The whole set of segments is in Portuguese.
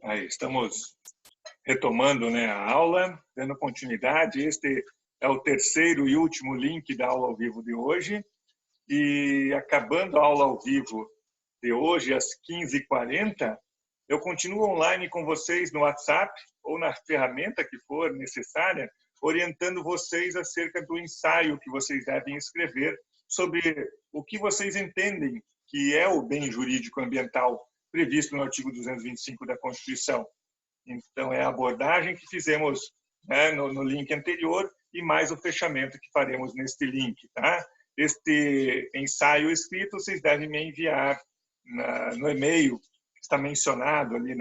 Aí, estamos retomando, né, a aula, dando continuidade. Este é o terceiro e último link da aula ao vivo de hoje. E acabando a aula ao vivo de hoje, às 15h40, eu continuo online com vocês no WhatsApp ou na ferramenta que for necessária, orientando vocês acerca do ensaio que vocês devem escrever sobre o que vocês entendem que é o bem jurídico ambiental previsto no artigo 225 da Constituição. Então, é a abordagem que fizemos, né, no link anterior e mais o fechamento que faremos neste link. Tá? Este ensaio escrito vocês devem me enviar no e-mail que está mencionado ali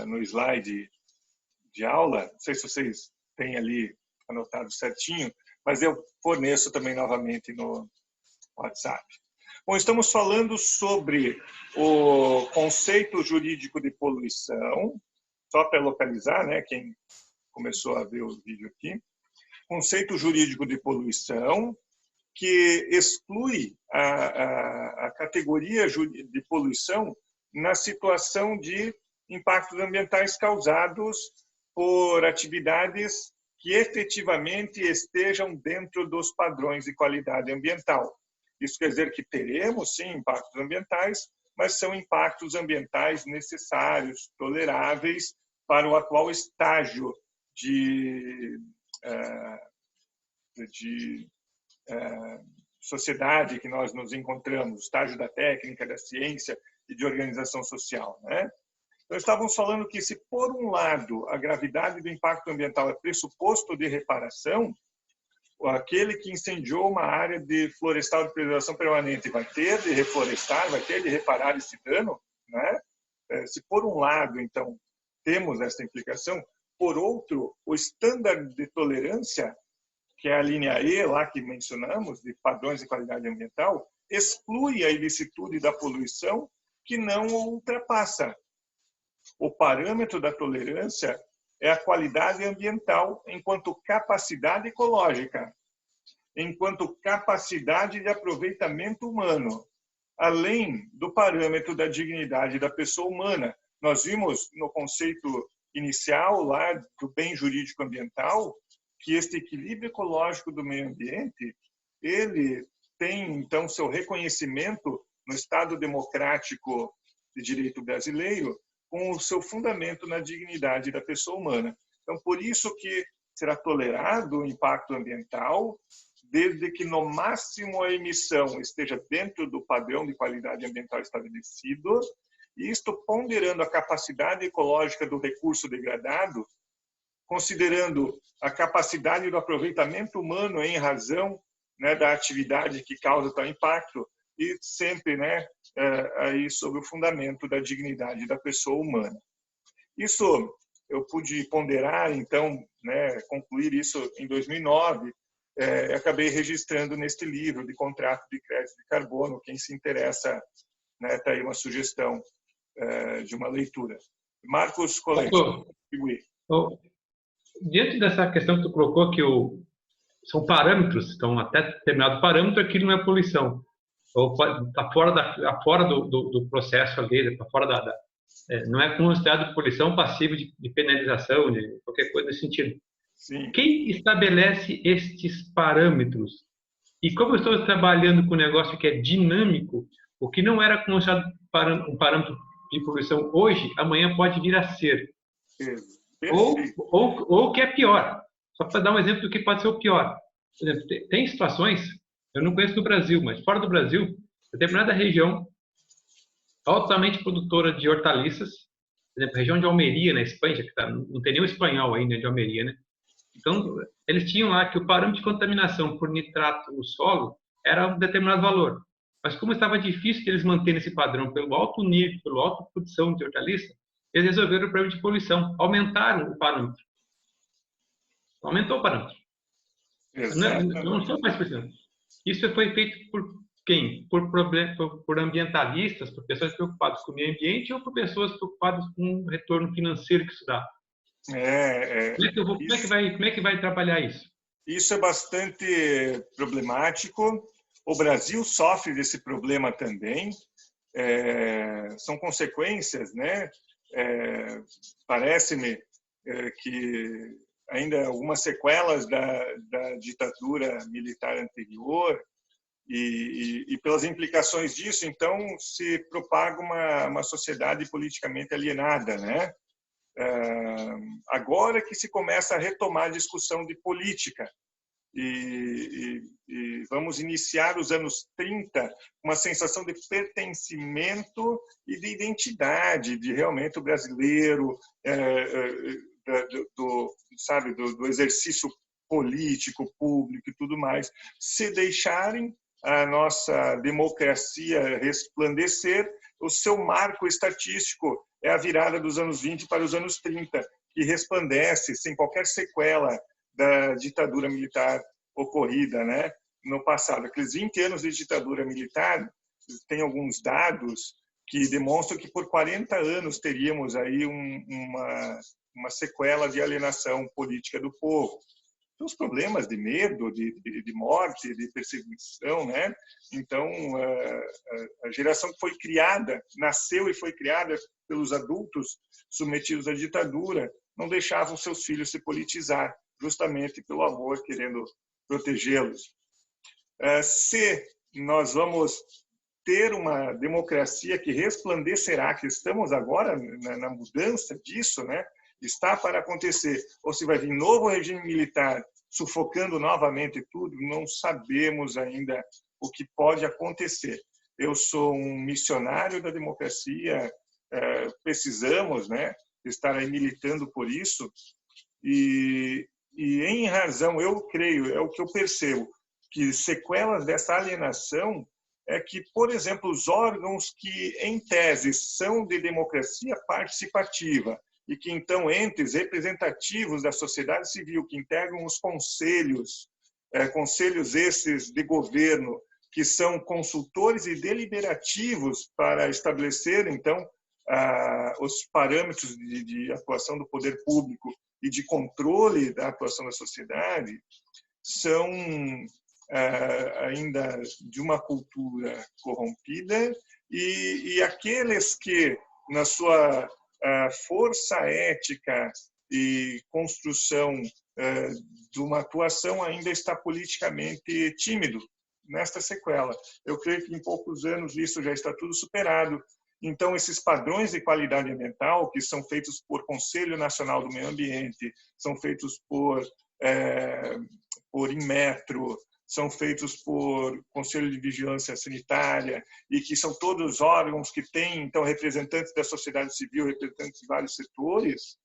no slide de aula. Não sei se vocês têm ali anotado certinho, mas eu forneço também novamente no WhatsApp. Bom, estamos falando sobre o conceito jurídico de poluição, só para localizar, né, quem começou a ver o vídeo aqui. Conceito jurídico de poluição, que exclui a categoria de poluição na situação de impactos ambientais causados por atividades que efetivamente estejam dentro dos padrões de qualidade ambiental. Isso quer dizer que teremos, sim, impactos ambientais, mas são impactos ambientais necessários, toleráveis para o atual estágio de sociedade que nós nos encontramos, estágio da técnica, da ciência e de organização social, né? Então, estávamos falando que se, por um lado, a gravidade do impacto ambiental é pressuposto de reparação, aquele que incendiou uma área de florestal de preservação permanente vai ter de reflorestar, vai ter de reparar esse dano, né? Se por um lado, então, temos essa implicação, por outro, o estándar de tolerância, que é a linha E lá que mencionamos, de padrões de qualidade ambiental, exclui a ilicitude da poluição que não o ultrapassa. O parâmetro da tolerância é a qualidade ambiental enquanto capacidade ecológica, enquanto capacidade de aproveitamento humano, além do parâmetro da dignidade da pessoa humana. Nós vimos no conceito inicial lá do bem jurídico ambiental que este equilíbrio ecológico do meio ambiente, ele tem então seu reconhecimento no Estado democrático de direito brasileiro, com o seu fundamento na dignidade da pessoa humana. Então, por isso que será tolerado o impacto ambiental, desde que no máximo a emissão esteja dentro do padrão de qualidade ambiental estabelecido, e isto ponderando a capacidade ecológica do recurso degradado, considerando a capacidade do aproveitamento humano em razão, né, da atividade que causa tal impacto, e sempre, né, aí sob o fundamento da dignidade da pessoa humana. Isso eu pude ponderar, então, né, concluir isso em 2009, acabei registrando neste livro de contrato de crédito de carbono. Quem se interessa, né, tá aí uma sugestão de uma leitura. Marcos Colete. Diante dessa questão que tu colocou, que são parâmetros, então até determinado parâmetro aquilo não é poluição, ou está fora do processo ali, está fora não é considerado poluição passiva de penalização, de qualquer coisa nesse sentido. Sim. Quem estabelece estes parâmetros? E como eu estou trabalhando com um negócio que é dinâmico, o que não era considerado um parâmetro de poluição hoje, amanhã pode vir a ser. Ou que é pior. Só para dar um exemplo do que pode ser o pior. Por exemplo, tem situações, eu não conheço no Brasil, mas fora do Brasil, determinada região altamente produtora de hortaliças, por exemplo, a região de Almeria, na Espanha, que não tem nem o espanhol ainda de Almeria, né? Então, eles tinham lá que o parâmetro de contaminação por nitrato no solo era um determinado valor. Mas como estava difícil que eles manterem esse padrão pelo alto nível, pela alta produção de hortaliça, eles resolveram o problema de poluição, aumentaram o parâmetro. Aumentou o parâmetro. Não são mais precisando. Isso foi feito por quem? Por ambientalistas, por pessoas preocupadas com o meio ambiente ou por pessoas preocupadas com o retorno financeiro que isso dá? Como é que vai trabalhar isso? Isso é bastante problemático. O Brasil sofre desse problema também. são consequências, né? Parece-me que ainda algumas sequelas da ditadura militar anterior e pelas implicações disso, então, se propaga uma sociedade politicamente alienada, né? Agora que se começa a retomar a discussão de política e vamos iniciar os anos 30 uma sensação de pertencimento e de identidade, de realmente o brasileiro, do exercício político, público e tudo mais, se deixarem a nossa democracia resplandecer, o seu marco estatístico é a virada dos anos 20 para os anos 30, que resplandece sem qualquer sequela da ditadura militar ocorrida, né, no passado. Aqueles 20 anos de ditadura militar, tem alguns dados que demonstram que por 40 anos teríamos aí uma sequela de alienação política do povo. Os problemas de medo, de morte, de perseguição, né? Então, a geração que foi criada, nasceu e foi criada pelos adultos submetidos à ditadura, não deixavam seus filhos se politizar, justamente pelo amor, querendo protegê-los. Se nós vamos ter uma democracia que resplandecerá, que estamos agora na mudança disso, né? Está para acontecer, ou se vai vir novo regime militar sufocando novamente tudo, não sabemos ainda o que pode acontecer. Eu sou um missionário da democracia, precisamos, né, estar aí militando por isso, e em razão, eu creio, é o que eu percebo, que sequelas dessa alienação é que, por exemplo, os órgãos que, em tese, são de democracia participativa, e que, então, entes representativos da sociedade civil, que integram os conselhos, conselhos esses de governo, que são consultores e deliberativos para estabelecer, então, os parâmetros de atuação do poder público e de controle da atuação da sociedade, são ainda de uma cultura corrompida, e aqueles que, na sua força ética e construção de uma atuação, ainda está politicamente tímido nesta sequela. Eu creio que em poucos anos isso já está tudo superado. Então, esses padrões de qualidade ambiental, que são feitos por Conselho Nacional do Meio Ambiente, são feitos por Inmetro, são feitos por Conselho de Vigilância Sanitária, e que são todos órgãos que têm, então, representantes da sociedade civil, representantes de vários setores,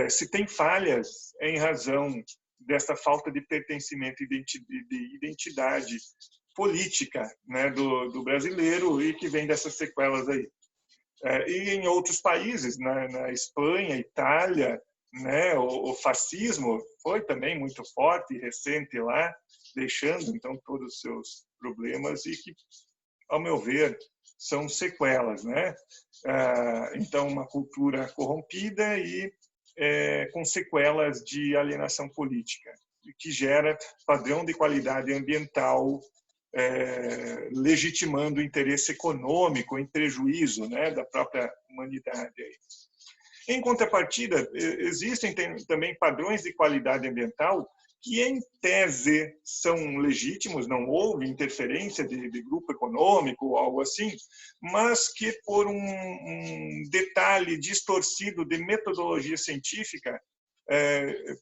se tem falhas, é em razão dessa falta de pertencimento e de identidade política, né, do brasileiro, e que vem dessas sequelas aí. E em outros países, na Espanha, Itália, né, o fascismo foi também muito forte e recente lá, deixando então todos os seus problemas, e que, ao meu ver, são sequelas, né? Então, uma cultura corrompida e com sequelas de alienação política, que gera padrão de qualidade ambiental, legitimando o interesse econômico em prejuízo, né, da própria humanidade. Em contrapartida, existem também padrões de qualidade ambiental que, em tese, são legítimos, não houve interferência de grupo econômico ou algo assim, mas que, por um detalhe distorcido de metodologia científica,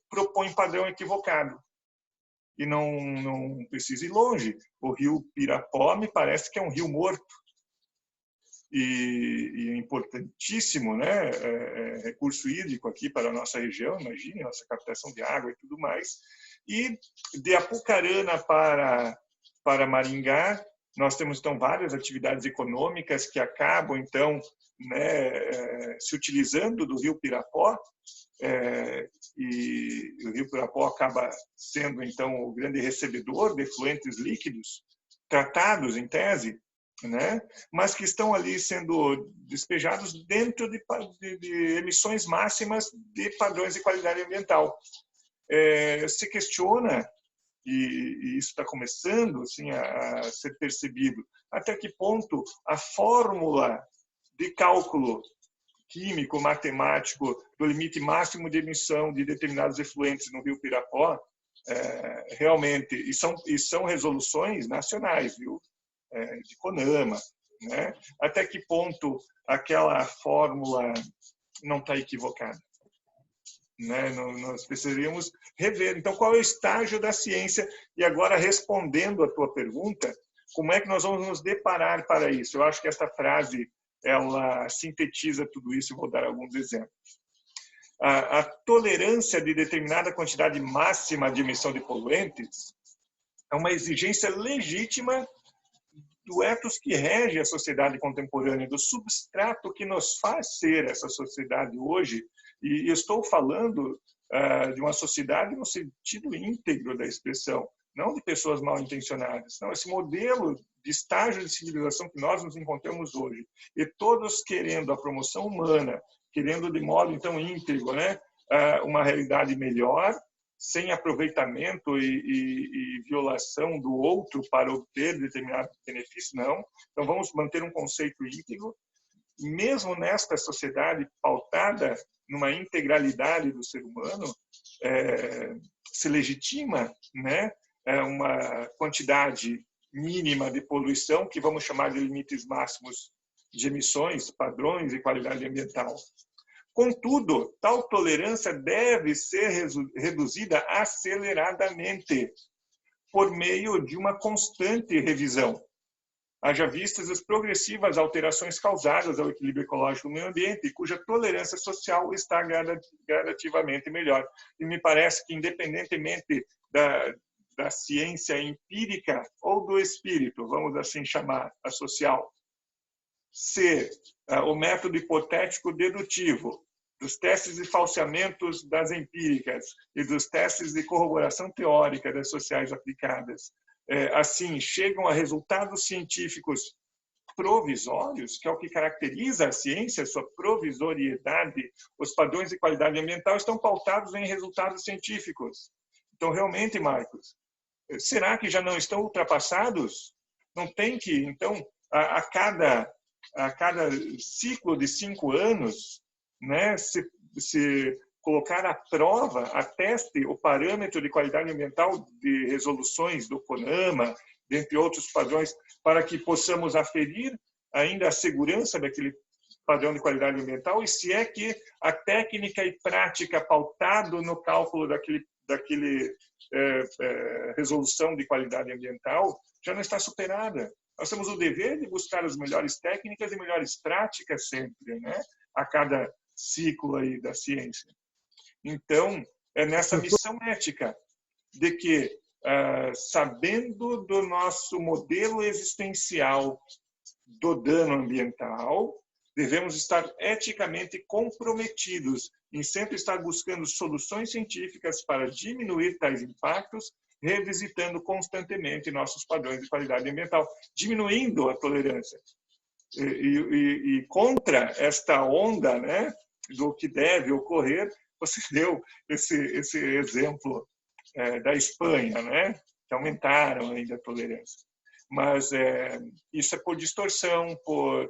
propõem padrão equivocado. E não precisa ir longe. O rio Pirapó me parece que é um rio morto. E é importantíssimo, né? Recurso hídrico aqui para a nossa região, imagine, nossa captação de água e tudo mais. E de Apucarana para Maringá, nós temos, então, várias atividades econômicas que acabam, então, né, se utilizando do rio Pirapó, e o rio Pirapó acaba sendo, então, o grande recebedor de efluentes líquidos tratados, em tese, né, mas que estão ali sendo despejados dentro de emissões máximas de padrões de qualidade ambiental. Se questiona, e isso está começando assim, a ser percebido, até que ponto a fórmula de cálculo químico, matemático, do limite máximo de emissão de determinados efluentes no Rio Pirapó, realmente, e são resoluções nacionais, viu? De CONAMA, né? Até que ponto aquela fórmula não está equivocada? Né? Nós precisaríamos rever. Então, qual é o estágio da ciência? E agora, respondendo a tua pergunta, como é que nós vamos nos deparar para isso? Eu acho que essa frase ela sintetiza tudo isso e vou dar alguns exemplos. A tolerância de determinada quantidade máxima de emissão de poluentes é uma exigência legítima do ethos que rege a sociedade contemporânea, do substrato que nos faz ser essa sociedade hoje. E estou falando de uma sociedade no sentido íntegro da expressão, não de pessoas mal intencionadas. Não, esse modelo de estágio de civilização que nós nos encontramos hoje, e todos querendo a promoção humana, querendo de modo então íntegro, né, uma realidade melhor, sem aproveitamento e violação do outro para obter determinado benefício, não. Então vamos manter um conceito íntegro, mesmo nesta sociedade pautada numa integralidade do ser humano, se legitima, né, uma quantidade mínima de poluição, que vamos chamar de limites máximos de emissões, padrões e qualidade ambiental. Contudo, tal tolerância deve ser reduzida aceleradamente, por meio de uma constante revisão, haja vistas as progressivas alterações causadas ao equilíbrio ecológico do meio ambiente, cuja tolerância social está gradativamente melhor. E me parece que, independentemente da ciência empírica ou do espírito, vamos assim chamar, a social, se o método hipotético dedutivo, dos testes de falseamentos das empíricas e dos testes de corroboração teórica das sociais aplicadas, assim, chegam a resultados científicos provisórios, que é o que caracteriza a ciência, sua provisoriedade, os padrões de qualidade ambiental estão pautados em resultados científicos. Então, realmente, Marcos, será que já não estão ultrapassados? Não tem que, então, a cada ciclo de 5 anos, né, se colocar à prova, a teste, o parâmetro de qualidade ambiental de resoluções do CONAMA, dentre outros padrões, para que possamos aferir ainda a segurança daquele padrão de qualidade ambiental, e se é que a técnica e prática pautado no cálculo daquele resolução de qualidade ambiental já não está superada. Nós temos o dever de buscar as melhores técnicas e melhores práticas sempre, né, a cada ciclo aí da ciência. Então, é nessa missão ética de que, sabendo do nosso modelo existencial do dano ambiental, devemos estar eticamente comprometidos em sempre estar buscando soluções científicas para diminuir tais impactos, revisitando constantemente nossos padrões de qualidade ambiental, diminuindo a tolerância. E contra esta onda, né, do que deve ocorrer, você deu esse exemplo da Espanha, né, que aumentaram ainda a tolerância. Mas isso é por distorção, por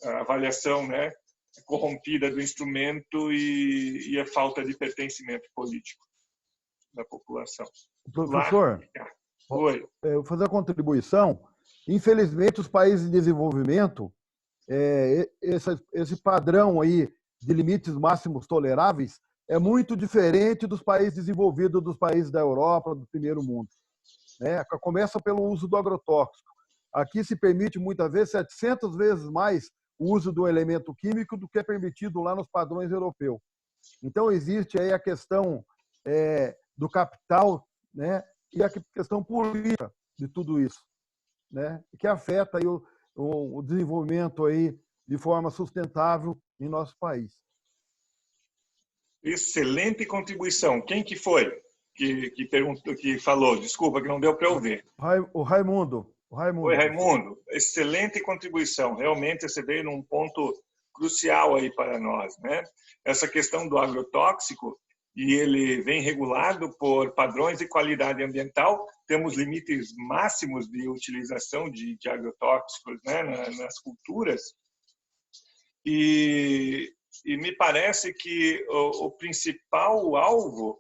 avaliação, né, corrompida do instrumento e a falta de pertencimento político da população. Professor, Oi. Eu vou fazer uma contribuição. Infelizmente, os países em desenvolvimento, esse padrão aí de limites máximos toleráveis é muito diferente dos países desenvolvidos, dos países da Europa, do primeiro mundo. Né? Começa pelo uso do agrotóxico. Aqui se permite, muitas vezes, 700 vezes mais o uso do elemento químico do que é permitido lá nos padrões europeus. Então, existe aí a questão do capital, né? E a questão política de tudo isso, né? Que afeta aí o desenvolvimento aí de forma sustentável em nosso país. Excelente contribuição. Quem que foi que perguntou, que falou? Desculpa, que não deu para ouvir. O Raimundo. Oi, Raimundo. Excelente contribuição. Realmente você veio num ponto crucial aí para nós, né? Essa questão do agrotóxico, e ele vem regulado por padrões de qualidade ambiental. Temos limites máximos de utilização de agrotóxicos, né, nas culturas. E me parece que o principal alvo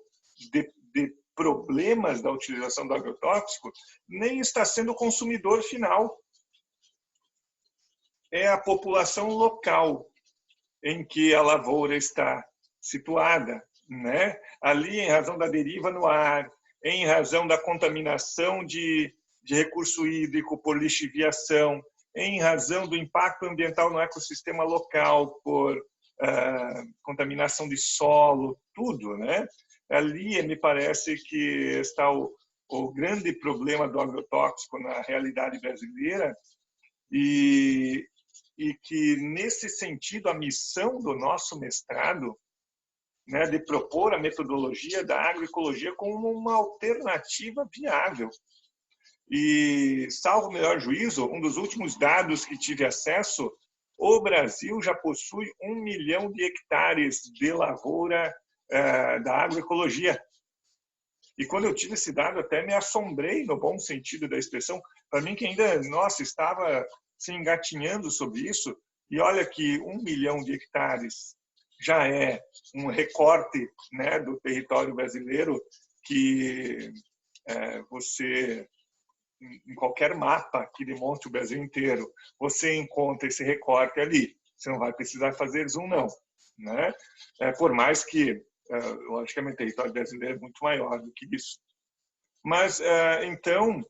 de problemas da utilização do agrotóxico nem está sendo o consumidor final, é a população local em que a lavoura está situada, né? Ali, em razão da deriva no ar, em razão da contaminação de recurso hídrico por lixiviação, em razão do impacto ambiental no ecossistema local por contaminação de solo, tudo, né? Ali, me parece que está o grande problema do agrotóxico na realidade brasileira, e que, nesse sentido, a missão do nosso mestrado, né, de propor a metodologia da agroecologia como uma alternativa viável. E, salvo o melhor juízo, um dos últimos dados que tive acesso, o Brasil já possui 1 milhão de hectares de lavoura da agroecologia. E quando eu tive esse dado, até me assombrei, no bom sentido da expressão, para mim que ainda, nossa, estava se engatinhando sobre isso. E olha que 1 milhão de hectares já é um recorte, né, do território brasileiro que você, em qualquer mapa que demonstre o Brasil inteiro, você encontra esse recorte ali. Você não vai precisar fazer zoom, não, né? Por mais que, logicamente, o território brasileiro é muito maior do que isso. Mas, então,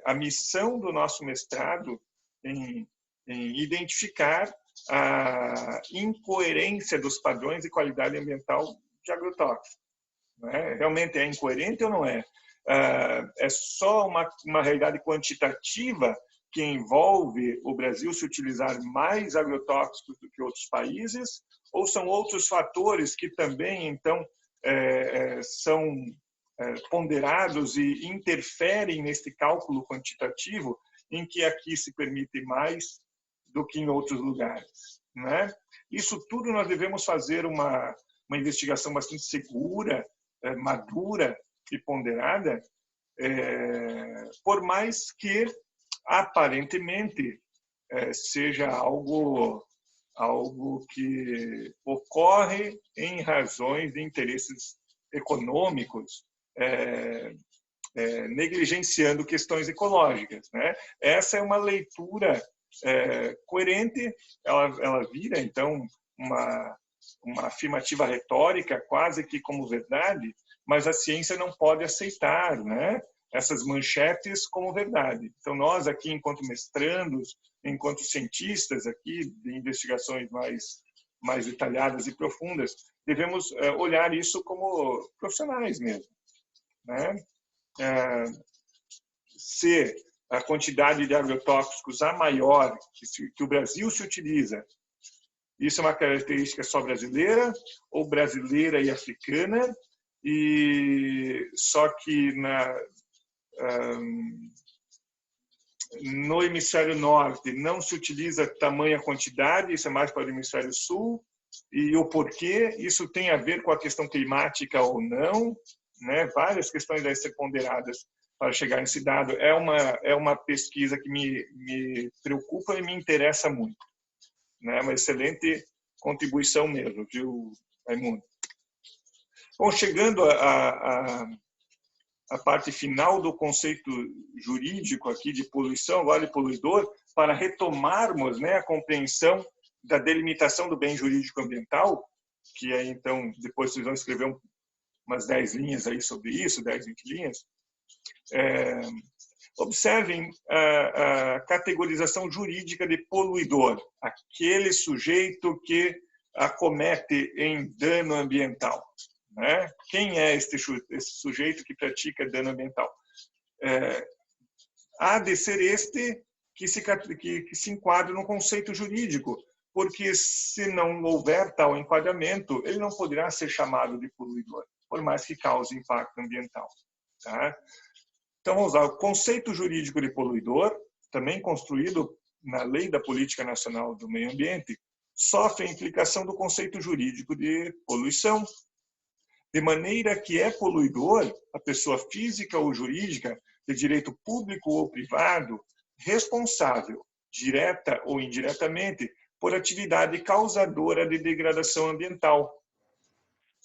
a missão do nosso mestrado em identificar a incoerência dos padrões de qualidade ambiental de agrotóxicos. Né? Realmente é incoerente ou não é? É só uma realidade quantitativa que envolve o Brasil se utilizar mais agrotóxicos do que outros países, ou são outros fatores que também, então, são ponderados e interferem nesse cálculo quantitativo, em que aqui se permite mais do que em outros lugares, né? Isso tudo nós devemos fazer uma investigação bastante segura, madura e ponderada, por mais que aparentemente seja algo que ocorre em razões de interesses econômicos, negligenciando questões ecológicas, né? Essa é uma leitura coerente, ela vira, então, uma afirmativa retórica, quase que como verdade, mas a ciência não pode aceitar, né, essas manchetes como verdade. Então, nós aqui, enquanto mestrandos, enquanto cientistas aqui de investigações mais detalhadas e profundas, devemos olhar isso como profissionais mesmo, né? Se a quantidade de agrotóxicos a maior que o Brasil se utiliza, isso é uma característica só brasileira, ou brasileira e africana, e só que no hemisfério norte não se utiliza tamanha quantidade, isso é mais para o hemisfério sul, e o porquê, isso tem a ver com a questão climática ou não, né? Várias questões devem ser ponderadas para chegar nesse dado. É uma pesquisa que me preocupa e me interessa muito, né? Uma excelente contribuição mesmo, viu, Raimundo? Bom, chegando à parte final do conceito jurídico aqui de poluição, agora de poluidor, para retomarmos, né, a compreensão da delimitação do bem jurídico ambiental, que aí, então, depois vocês vão escrever umas 10 linhas aí sobre isso, 10, 20 linhas. Observem a categorização jurídica de poluidor, aquele sujeito que acomete em dano ambiental, né? Quem é esse sujeito que pratica dano ambiental? Há de ser este que se enquadra no conceito jurídico, porque se não houver tal enquadramento, ele não poderá ser chamado de poluidor, por mais que cause impacto ambiental. Tá? Então, vamos lá. O conceito jurídico de poluidor, também construído na Lei da Política Nacional do Meio Ambiente, sofre a implicação do conceito jurídico de poluição, de maneira que é poluidor a pessoa física ou jurídica, de direito público ou privado, responsável, direta ou indiretamente, por atividade causadora de degradação ambiental.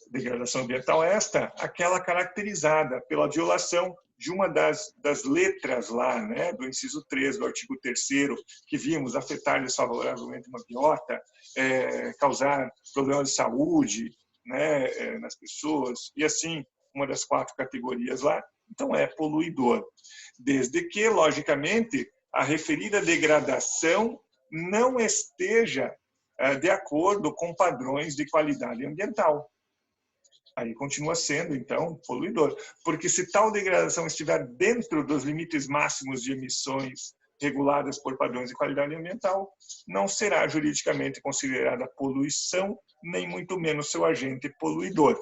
Degradação ambiental esta, aquela caracterizada pela violação de uma das letras lá, né, do inciso 3 do artigo 3º, que vimos afetar desfavoravelmente uma biota, causar problemas de saúde, né, nas pessoas, e assim, uma das 4 categorias lá, então é poluidor. Desde que, logicamente, a referida degradação não esteja de acordo com padrões de qualidade ambiental. Aí continua sendo, então, poluidor. Porque se tal degradação estiver dentro dos limites máximos de emissões reguladas por padrões de qualidade ambiental, não será juridicamente considerada poluição, nem muito menos seu agente poluidor.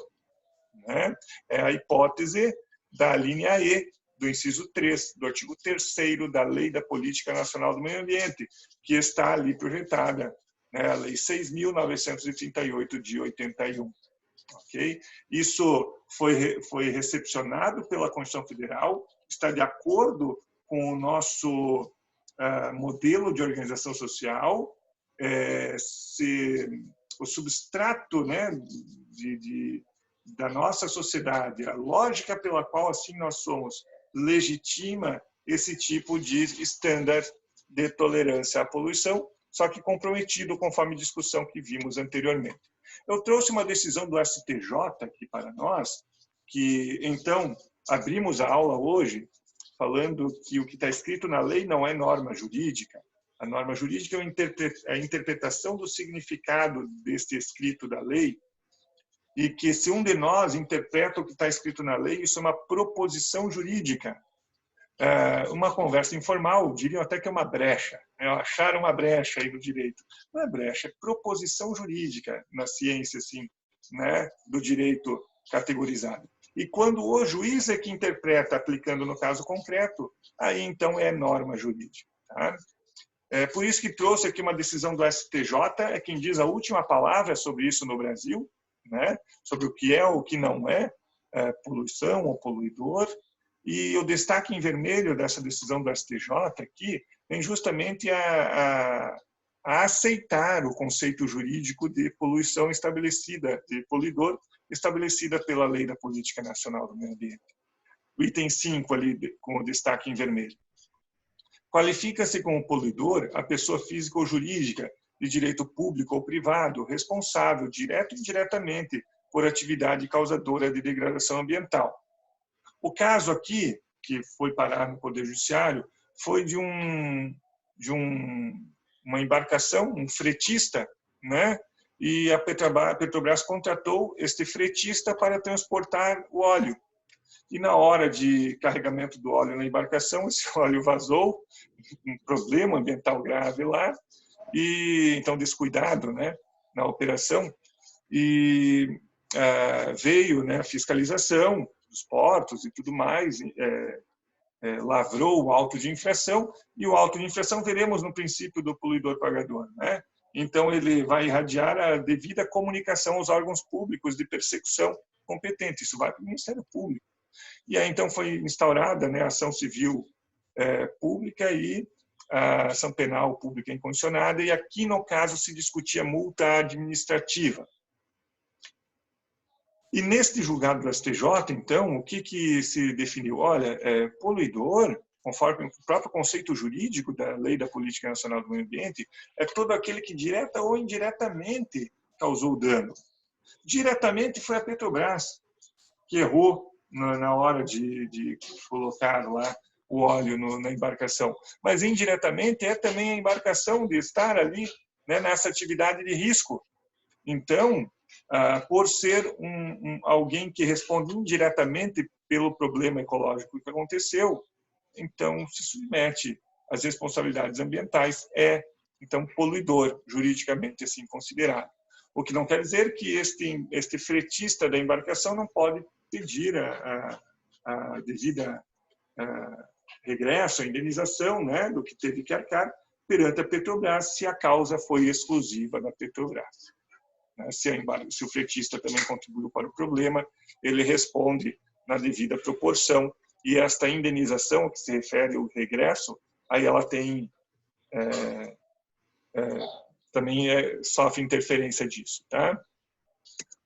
Né? É a hipótese da linha E do inciso 3 do artigo 3º da Lei da Política Nacional do Meio Ambiente, que está ali projetada, né? A Lei 6.938 de 81. Okay? Isso foi recepcionado pela Constituição Federal, está de acordo com o nosso modelo de organização social, o substrato, né, da nossa sociedade, a lógica pela qual assim nós somos, legitima esse tipo de estándar de tolerância à poluição, só que comprometido conforme discussão que vimos anteriormente. Eu trouxe uma decisão do STJ aqui para nós, que então abrimos a aula hoje falando que o que está escrito na lei não é norma jurídica. A norma jurídica é a interpretação do significado deste escrito da lei, e que se um de nós interpreta o que está escrito na lei, isso é uma proposição jurídica. Uma conversa informal, diriam até que é uma brecha. Acharam uma brecha aí no direito. Não é brecha, é proposição jurídica na ciência, assim, né, do direito categorizado. E quando o juiz é que interpreta aplicando no caso concreto, aí então é norma jurídica. Tá? É por isso que trouxe aqui uma decisão do STJ, é quem diz a última palavra sobre isso no Brasil, né, sobre o que é ou o que não é poluição ou poluidor. E o destaque em vermelho dessa decisão do STJ aqui vem justamente a aceitar o conceito jurídico de poluição estabelecida, de poluidor, estabelecida pela Lei da Política Nacional do Meio Ambiente. O item 5 ali, com o destaque em vermelho. Qualifica-se como poluidor a pessoa física ou jurídica de direito público ou privado responsável, direto e indiretamente, por atividade causadora de degradação ambiental. O caso aqui, que foi parar no Poder Judiciário, foi de uma embarcação, um fretista, né? E a Petrobras contratou este fretista para transportar o óleo. E na hora de carregamento do óleo na embarcação, esse óleo vazou, um problema ambiental grave lá, e então descuidado, né, na operação, e veio, né, a fiscalização dos portos e tudo mais, lavrou o auto de infração, e o auto de infração veremos no princípio do poluidor-pagador, né? Então, ele vai irradiar a devida comunicação aos órgãos públicos de persecução competente. Isso vai para o Ministério Público. E aí, então, foi instaurada, né, a ação civil pública e a ação penal pública incondicionada, e aqui, no caso, se discutia multa administrativa. E neste julgado do STJ, então, o que se definiu? Olha, poluidor, conforme o próprio conceito jurídico da Lei da Política Nacional do Meio Ambiente, é todo aquele que direta ou indiretamente causou dano. Diretamente foi a Petrobras, que errou na hora de colocar lá o óleo na embarcação. Mas indiretamente é também a embarcação de estar ali, né, nessa atividade de risco. Então, por ser alguém que responde indiretamente pelo problema ecológico que aconteceu, então se submete às responsabilidades ambientais, então poluidor, juridicamente assim considerado. O que não quer dizer que este fretista da embarcação não pode pedir a devida regresso, a indenização, né, do que teve que arcar perante a Petrobras, se a causa foi exclusiva da Petrobras. né? Se o fretista também contribuiu para o problema, ele responde na devida proporção, e esta indenização, que se refere ao regresso, aí ela tem também sofre interferência disso, tá?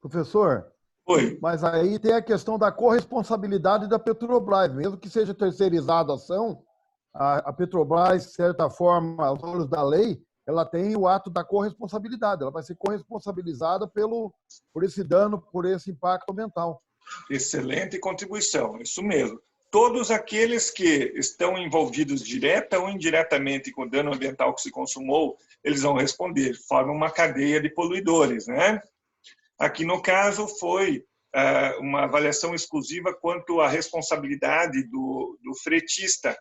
Professor, Oi. mas aí tem a questão da corresponsabilidade da Petrobras. Mesmo que seja terceirizada a ação, a Petrobras, de certa forma, aos olhos da lei, ela tem o ato da corresponsabilidade. Ela vai ser corresponsabilizada por esse dano, por esse impacto ambiental. Excelente contribuição, isso mesmo. Todos aqueles que estão envolvidos direta ou indiretamente com o dano ambiental que se consumou, eles vão responder, formam uma cadeia de poluidores, né? Aqui, no caso, foi uma avaliação exclusiva quanto à responsabilidade do fretista,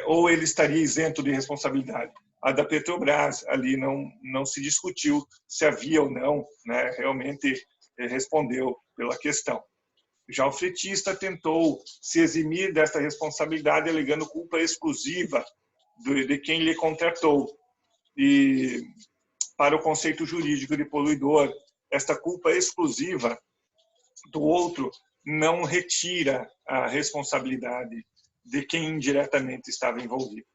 ou ele estaria isento de responsabilidade. A da Petrobras, ali não se discutiu se havia ou não, né? Realmente respondeu pela questão. Já o fretista tentou se eximir desta responsabilidade, alegando culpa exclusiva de quem lhe contratou. E, para o conceito jurídico de poluidor, esta culpa exclusiva do outro não retira a responsabilidade de quem indiretamente estava envolvido.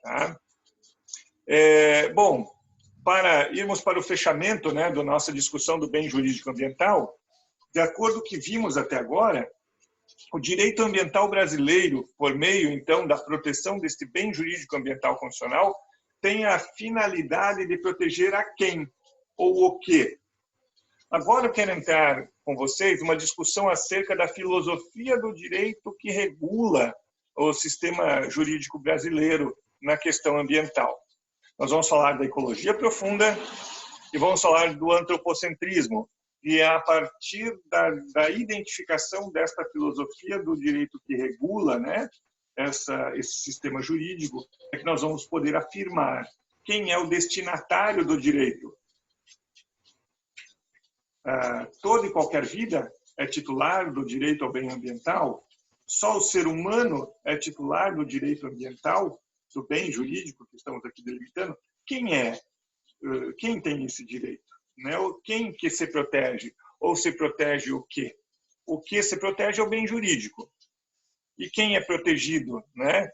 Tá? Bom, para irmos para o fechamento, né, da nossa discussão do bem jurídico ambiental, de acordo com o que vimos até agora, o direito ambiental brasileiro, por meio, então, da proteção deste bem jurídico ambiental constitucional, tem a finalidade de proteger a quem ou o quê? Agora eu quero entrar com vocês numa discussão acerca da filosofia do direito que regula o sistema jurídico brasileiro na questão ambiental. Nós vamos falar da ecologia profunda e vamos falar do antropocentrismo. E é a partir da identificação desta filosofia do direito que regula, né, esse sistema jurídico, é que nós vamos poder afirmar quem é o destinatário do direito. Toda e qualquer vida é titular do direito ao bem ambiental? Só o ser humano é titular do direito ambiental, do bem jurídico que estamos aqui delimitando? Quem é? Quem tem esse direito? Né? Quem que se protege? Ou se protege o quê? O que se protege é o bem jurídico. E quem é protegido, né?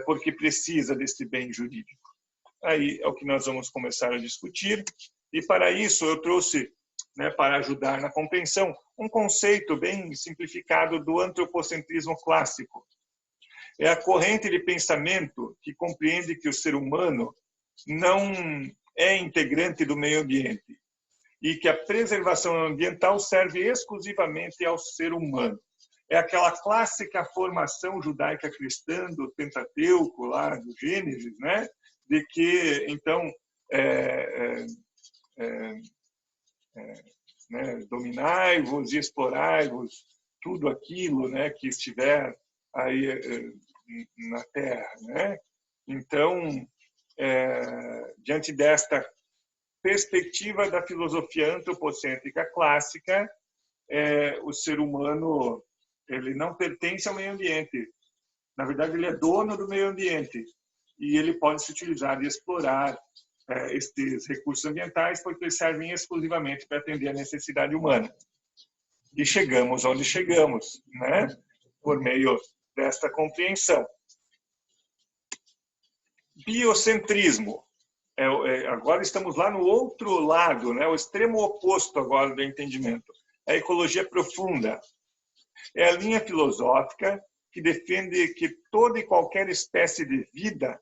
Porque precisa desse bem jurídico? Aí é o que nós vamos começar a discutir. E para isso eu trouxe, né, para ajudar na compreensão, um conceito bem simplificado do antropocentrismo clássico. É a corrente de pensamento que compreende que o ser humano não é integrante do meio ambiente e que a preservação ambiental serve exclusivamente ao ser humano. É aquela clássica formação judaica cristã do Pentateuco, lá do Gênesis, né? De que, então, né, dominai-vos e explorai-vos tudo aquilo, né, que estiver aí na Terra, né? Então, diante desta perspectiva da filosofia antropocêntrica clássica, o ser humano ele não pertence ao meio ambiente. Na verdade, ele é dono do meio ambiente e ele pode se utilizar e explorar estes recursos ambientais porque eles servem exclusivamente para atender a necessidade humana. E chegamos onde chegamos, né? Por meio desta compreensão. Biocentrismo. Agora estamos lá no outro lado, né? O extremo oposto agora do entendimento. A ecologia profunda. É a linha filosófica que defende que toda e qualquer espécie de vida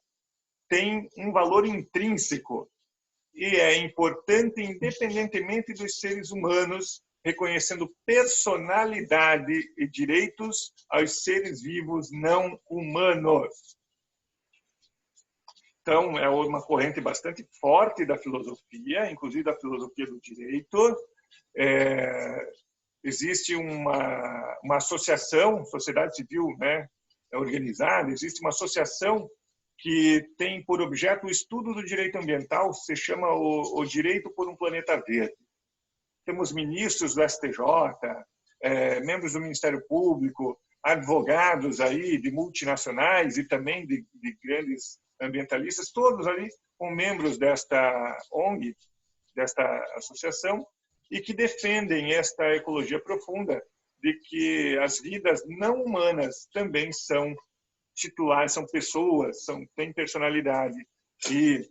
tem um valor intrínseco e é importante independentemente dos seres humanos, reconhecendo personalidade e direitos aos seres vivos não humanos. Então, é uma corrente bastante forte da filosofia, inclusive da filosofia do direito. Existe uma associação, sociedade civil, né, organizada, existe uma associação que tem por objeto o estudo do direito ambiental, se chama o Direito por um Planeta Verde. Temos ministros do STJ, membros do Ministério Público, advogados aí de multinacionais e também de grandes ambientalistas, todos ali com membros desta ONG, desta associação e que defendem esta ecologia profunda de que as vidas não humanas também são titulares, são pessoas, têm personalidade e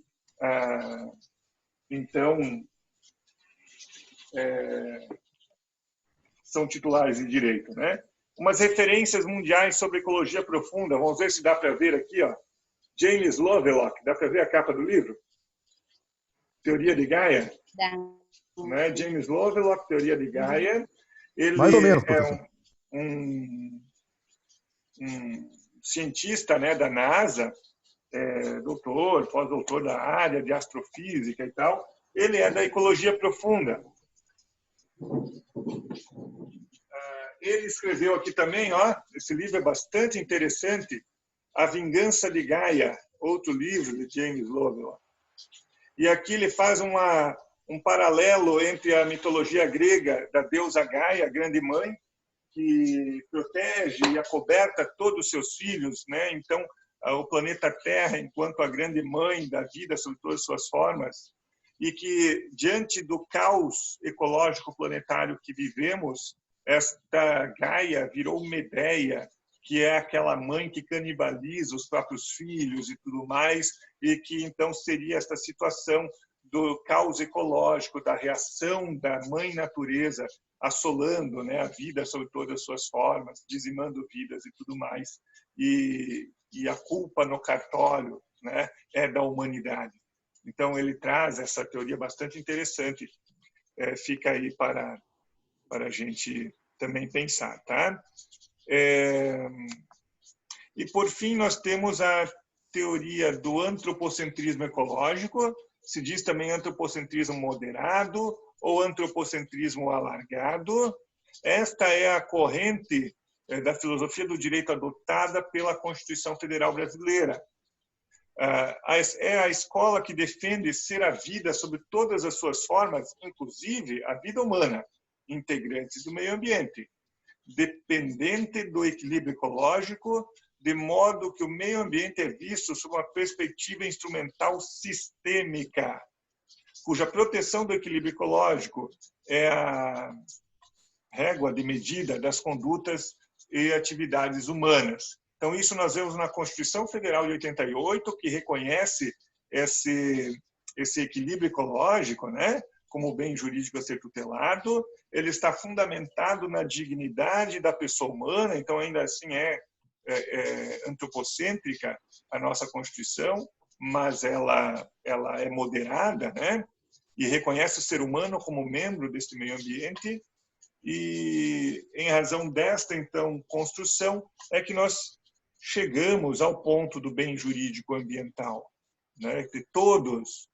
então são titulares de direito, né? Umas referências mundiais sobre ecologia profunda. Vamos ver se dá para ver aqui, ó. James Lovelock, dá para ver a capa do livro? Teoria de Gaia? Dá. Né? James Lovelock, Teoria de Gaia. Ele Mais ou menos, é um cientista, né, da NASA, doutor, pós-doutor da área de astrofísica e tal. Ele é da ecologia profunda. Ele escreveu aqui também, ó, esse livro é bastante interessante, A Vingança de Gaia, outro livro de James Lovelock. E aqui ele faz um paralelo entre a mitologia grega da deusa Gaia, a grande mãe, que protege e acoberta todos os seus filhos, né? Então, o planeta Terra, enquanto a grande mãe da vida sob todas as suas formas, e que, diante do caos ecológico planetário que vivemos, esta Gaia virou Medeia, que é aquela mãe que canibaliza os próprios filhos e tudo mais, e que então seria esta situação do caos ecológico, da reação da mãe natureza assolando, né, a vida sob todas as suas formas, dizimando vidas e tudo mais. E a culpa no cartório, né, é da humanidade. Então, ele traz essa teoria bastante interessante. Fica aí para a gente também pensar, tá? E, por fim, nós temos a teoria do antropocentrismo ecológico. Se diz também antropocentrismo moderado ou antropocentrismo alargado. Esta é a corrente da filosofia do direito adotada pela Constituição Federal Brasileira. É a escola que defende ser a vida sob todas as suas formas, inclusive a vida humana, integrantes do meio ambiente, dependente do equilíbrio ecológico, de modo que o meio ambiente é visto sob uma perspectiva instrumental sistêmica, cuja proteção do equilíbrio ecológico é a régua de medida das condutas e atividades humanas. Então, isso nós vemos na Constituição Federal de 88, que reconhece esse equilíbrio ecológico, né, como bem jurídico a ser tutelado. Ele está fundamentado na dignidade da pessoa humana, então, ainda assim, é antropocêntrica a nossa Constituição, mas ela é moderada, né, e reconhece o ser humano como membro deste meio ambiente. E, em razão desta, então, construção, é que nós chegamos ao ponto do bem jurídico ambiental, né? Que todos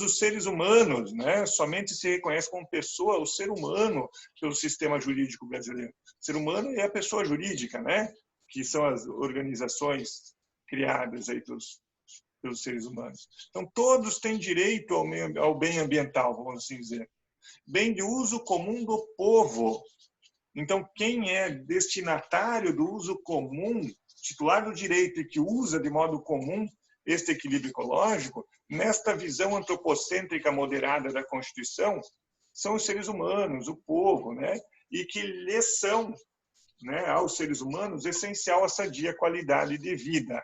os seres humanos, né, somente se reconhece como pessoa o ser humano pelo sistema jurídico brasileiro. O ser humano é a pessoa jurídica, né, que são as organizações criadas aí pelos seres humanos. Então, todos têm direito ao bem ambiental, vamos assim dizer. Bem de uso comum do povo. Então, quem é destinatário do uso comum, titular do direito e que usa de modo comum este equilíbrio ecológico, nesta visão antropocêntrica moderada da Constituição, são os seres humanos, o povo, né? E que lhes são, né, aos seres humanos, essencial a sadia qualidade de vida.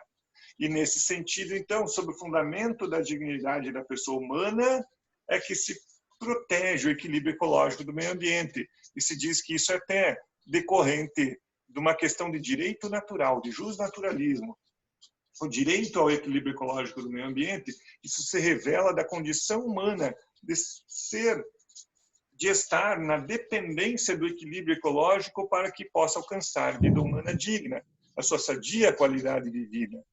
E, nesse sentido, então, sob o fundamento da dignidade da pessoa humana, é que se protege o equilíbrio ecológico do meio ambiente. E se diz que isso é até decorrente de uma questão de direito natural, de justnaturalismo. O direito ao equilíbrio ecológico do meio ambiente, isso se revela da condição humana de estar na dependência do equilíbrio ecológico para que possa alcançar vida humana digna, a sua sadia qualidade de vida.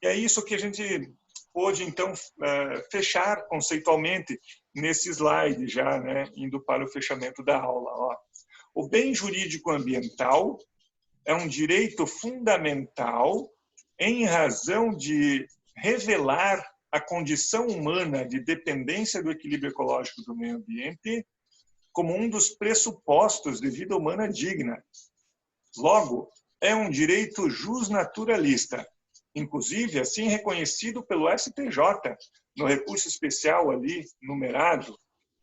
E é isso que a gente pôde, então, fechar conceitualmente nesse slide já, né, indo para o fechamento da aula. Ó. O bem jurídico ambiental é um direito fundamental em razão de revelar a condição humana de dependência do equilíbrio ecológico do meio ambiente como um dos pressupostos de vida humana digna. Logo, é um direito justnaturalista, inclusive assim reconhecido pelo STJ, no recurso especial ali, numerado,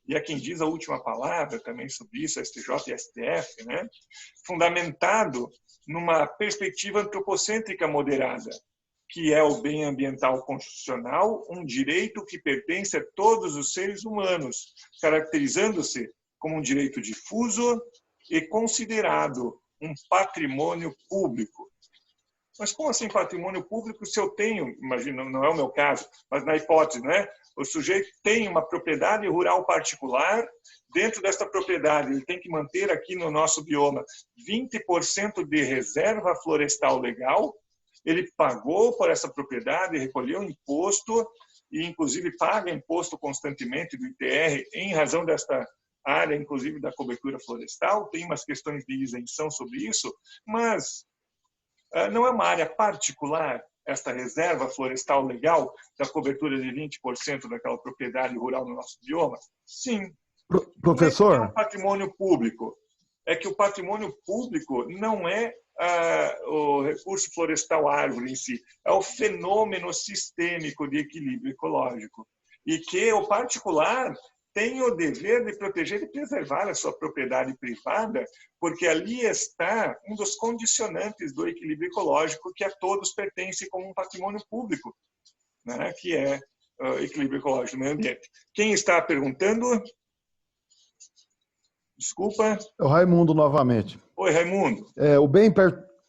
e é quem diz a última palavra também sobre isso, STJ e STF, né? Fundamentado numa perspectiva antropocêntrica moderada, que é o bem ambiental constitucional, um direito que pertence a todos os seres humanos, caracterizando-se como um direito difuso e considerado um patrimônio público. Mas como assim patrimônio público se eu tenho, imagina, não é o meu caso, mas na hipótese, né? O sujeito tem uma propriedade rural particular, dentro desta propriedade ele tem que manter aqui no nosso bioma 20% de reserva florestal legal, ele pagou por essa propriedade, recolheu imposto e inclusive paga imposto constantemente do ITR em razão desta área, inclusive da cobertura florestal, tem umas questões de isenção sobre isso, mas não é uma área particular esta reserva florestal legal da cobertura de 20% daquela propriedade rural no nosso bioma? Sim. Professor? Não é um patrimônio público. É que o patrimônio público não é o recurso florestal árvore em si, é o fenômeno sistêmico de equilíbrio ecológico. E que o particular tem o dever de proteger e preservar a sua propriedade privada, porque ali está um dos condicionantes do equilíbrio ecológico que a todos pertence como um patrimônio público, né? Que é o equilíbrio ecológico do meio ambiente. Quem está perguntando? Desculpa. É o Raimundo novamente. Oi, Raimundo. O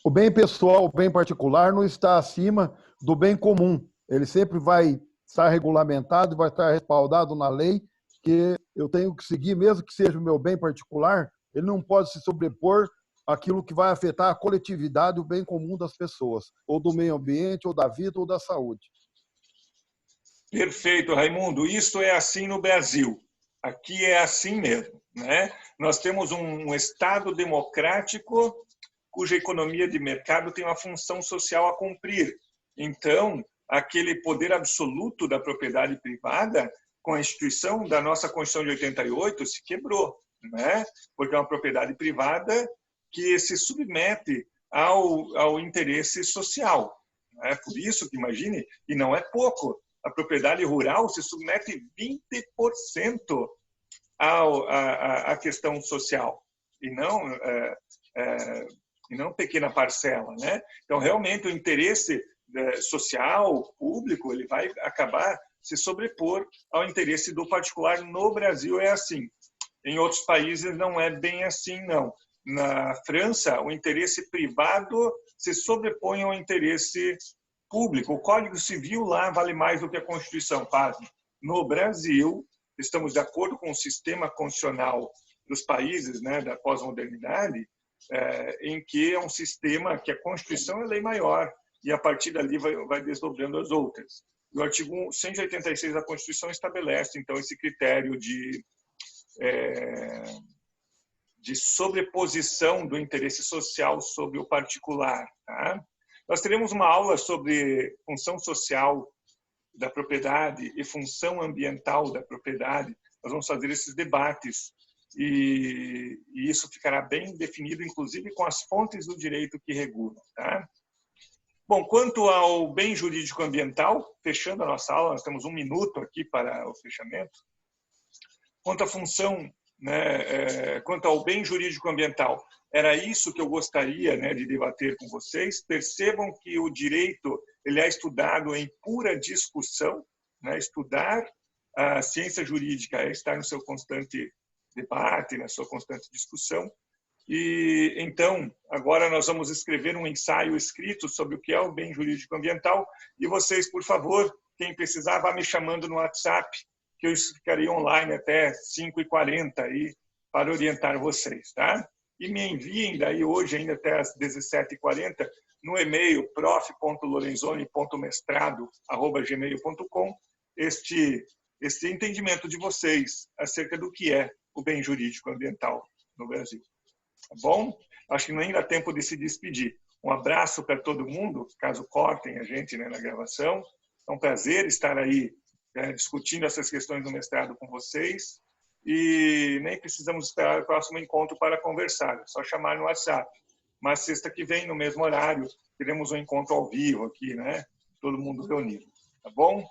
bem pessoal, o bem particular não está acima do bem comum. Ele sempre vai estar regulamentado, vai estar respaldado na lei, que eu tenho que seguir, mesmo que seja o meu bem particular, ele não pode se sobrepor àquilo que vai afetar a coletividade, o bem comum das pessoas, ou do meio ambiente, ou da vida, ou da saúde. Perfeito, Raimundo. Isso é assim no Brasil. Aqui é assim mesmo, né? Nós temos um Estado democrático cuja economia de mercado tem uma função social a cumprir. Então, aquele poder absoluto da propriedade privada, com a instituição da nossa Constituição de 88, se quebrou, né? Porque é uma propriedade privada que se submete ao interesse social. Né? Por isso que, imagine, e não é pouco, a propriedade rural se submete 20% à questão social, e não pequena parcela, né? Então, realmente, o interesse social, público, ele vai acabar se sobrepor ao interesse do particular. No Brasil é assim. Em outros países não é bem assim, não. Na França, o interesse privado se sobrepõe ao interesse público. O Código Civil lá vale mais do que a Constituição, pasme. No Brasil, estamos de acordo com o sistema constitucional dos países, né, da pós-modernidade, em que é um sistema que a Constituição é lei maior e a partir dali vai desdobrando as outras. O artigo 186 da Constituição estabelece, então, esse critério de sobreposição do interesse social sobre o particular. Tá? Nós teremos uma aula sobre função social da propriedade e função ambiental da propriedade. Nós vamos fazer esses debates e isso ficará bem definido, inclusive com as fontes do direito que regulam. Tá? Bom, quanto ao bem jurídico ambiental, fechando a nossa aula, nós temos 1 minuto aqui para o fechamento. Quanto à função, né, quanto ao bem jurídico ambiental, era isso que eu gostaria, né, de debater com vocês. Percebam que o direito ele é estudado em pura discussão, né? Estudar a ciência jurídica é estar no seu constante debate, na sua constante discussão. E então, agora nós vamos escrever um ensaio escrito sobre o que é o bem jurídico ambiental. E vocês, por favor, quem precisar, vá me chamando no WhatsApp, que eu ficarei online até 5h40 aí para orientar vocês, tá? E me enviem daí hoje ainda até às 17h40 no e-mail prof.lorenzoni.mestrado@gmail.com este entendimento de vocês acerca do que é o bem jurídico ambiental no Brasil. Tá bom? Acho que não ainda dá tempo de se despedir. Um abraço para todo mundo, caso cortem a gente, né, na gravação. É um prazer estar aí discutindo essas questões do mestrado com vocês. E nem precisamos esperar o próximo encontro para conversar. É só chamar no WhatsApp. mas sexta que vem, no mesmo horário, teremos um encontro ao vivo aqui, né? Todo mundo reunido, tá bom?